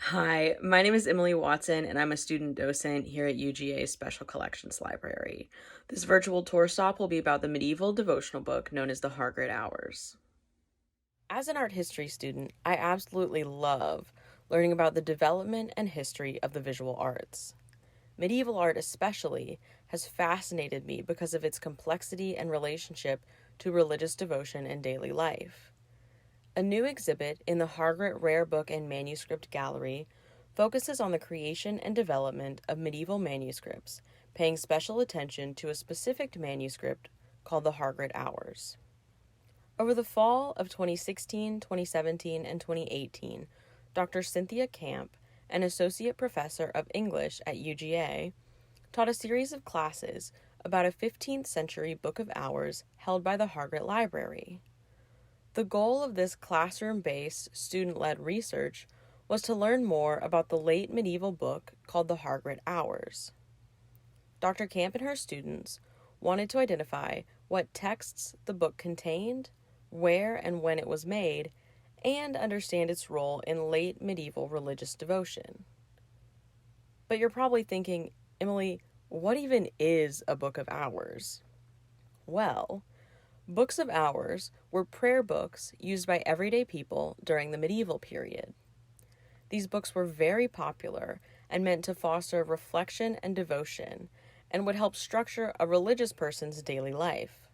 Hi, my name is Emily Watson, and I'm a student docent here at UGA's Special Collections Library. This virtual tour stop will be about the medieval devotional book known as the Hargrett Hours. As an art history student, I absolutely love learning about the development and history of the visual arts. Medieval art, especially, has fascinated me because of its complexity and relationship to religious devotion and daily life. A new exhibit in the Hargrett Rare Book and Manuscript Gallery focuses on the creation and development of medieval manuscripts, paying special attention to a specific manuscript called the Hargrett Hours. Over the fall of 2016, 2017, and 2018, Dr. Cynthia Camp, an associate professor of English at UGA, taught a series of classes about a 15th century Book of Hours held by the Hargrett Library. The goal of this classroom-based, student-led research was to learn more about the late medieval book called the Hargrett Hours. Dr. Camp and her students wanted to identify what texts the book contained, where and when it was made, and understand its role in late medieval religious devotion. But you're probably thinking, Emily, what even is a Book of Hours? Well, Books of Hours were prayer books used by everyday people during the medieval period. These books were very popular and meant to foster reflection and devotion and would help structure a religious person's daily life.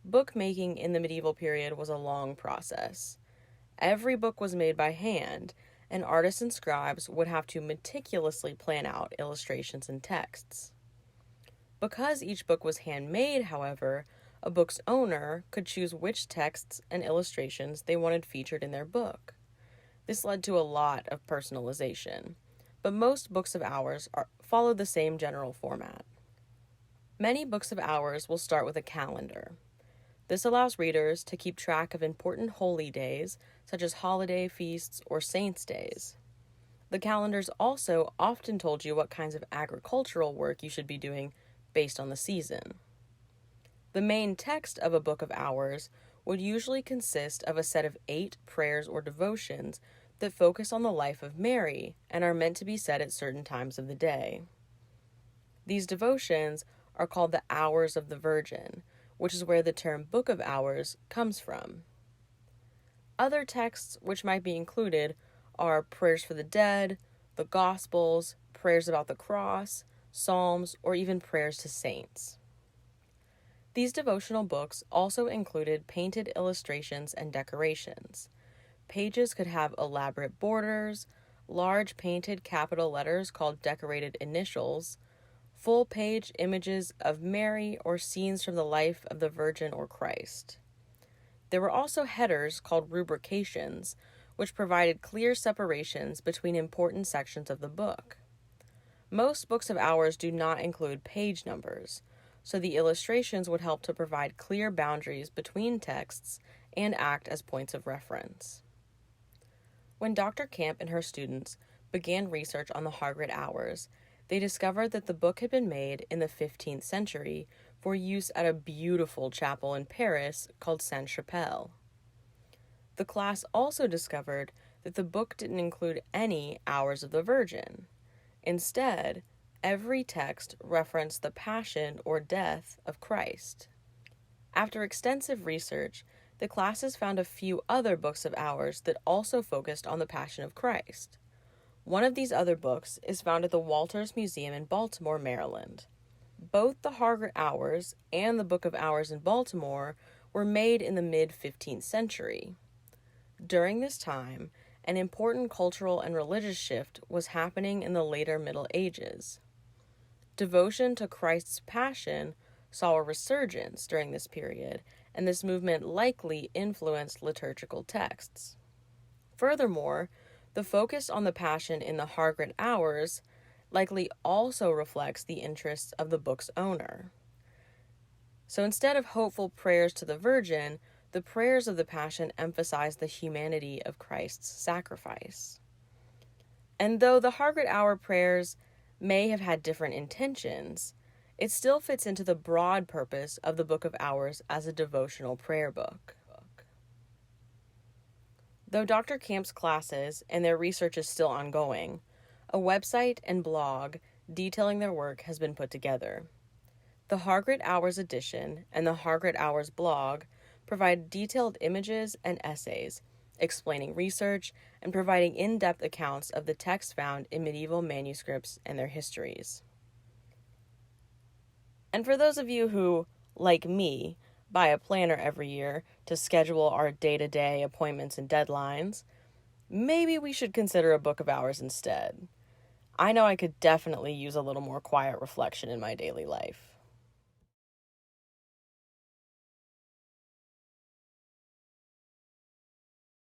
Bookmaking in the medieval period was a long process. Every book was made by hand, and artists and scribes would have to meticulously plan out illustrations and texts. Because each book was handmade, however, a book's owner could choose which texts and illustrations they wanted featured in their book. This led to a lot of personalization, but most books of hours follow the same general format. Many books of hours will start with a calendar. This allows readers to keep track of important holy days, such as holiday feasts or saints' days. The calendars also often told you what kinds of agricultural work you should be doing based on the season. The main text of a Book of Hours would usually consist of a set of 8 prayers or devotions that focus on the life of Mary and are meant to be said at certain times of the day. These devotions are called the Hours of the Virgin, which is where the term Book of Hours comes from. Other texts which might be included are prayers for the dead, the Gospels, prayers about the cross, psalms, or even prayers to saints. These devotional books also included painted illustrations and decorations. Pages could have elaborate borders, large painted capital letters called decorated initials, full-page images of Mary or scenes from the life of the Virgin or Christ. There were also headers called rubrications, which provided clear separations between important sections of the book. Most books of hours do not include page numbers, so the illustrations would help to provide clear boundaries between texts and act as points of reference. When Dr. Camp and her students began research on the Hargrett Hours, they discovered that the book had been made in the 15th century for use at a beautiful chapel in Paris called Sainte-Chapelle. The class also discovered that the book didn't include any Hours of the Virgin. Instead, every text referenced the passion or death of Christ. After extensive research, the classes found a few other books of hours that also focused on the Passion of Christ. One of these other books is found at the Walters Museum in Baltimore, Maryland. Both the Hargrett Hours and the Book of Hours in Baltimore were made in the mid-15th century. During this time, an important cultural and religious shift was happening in the later Middle Ages. Devotion to Christ's Passion saw a resurgence during this period, and this movement likely influenced liturgical texts. Furthermore, the focus on the Passion in the Hargrett Hours likely also reflects the interests of the book's owner. So instead of hopeful prayers to the Virgin, the prayers of the Passion emphasize the humanity of Christ's sacrifice. And though the Hargrett Hour prayers may have had different intentions, it still fits into the broad purpose of the Book of Hours as a devotional prayer book. Though Dr. Camp's classes and their research is still ongoing, a website and blog detailing their work has been put together. The Hargrett Hours edition and the Hargrett Hours blog provide detailed images and essays, explaining research and providing in-depth accounts of the texts found in medieval manuscripts and their histories. And for those of you who, like me, buy a planner every year to schedule our day-to-day appointments and deadlines, maybe we should consider a book of hours instead. I know I could definitely use a little more quiet reflection in my daily life.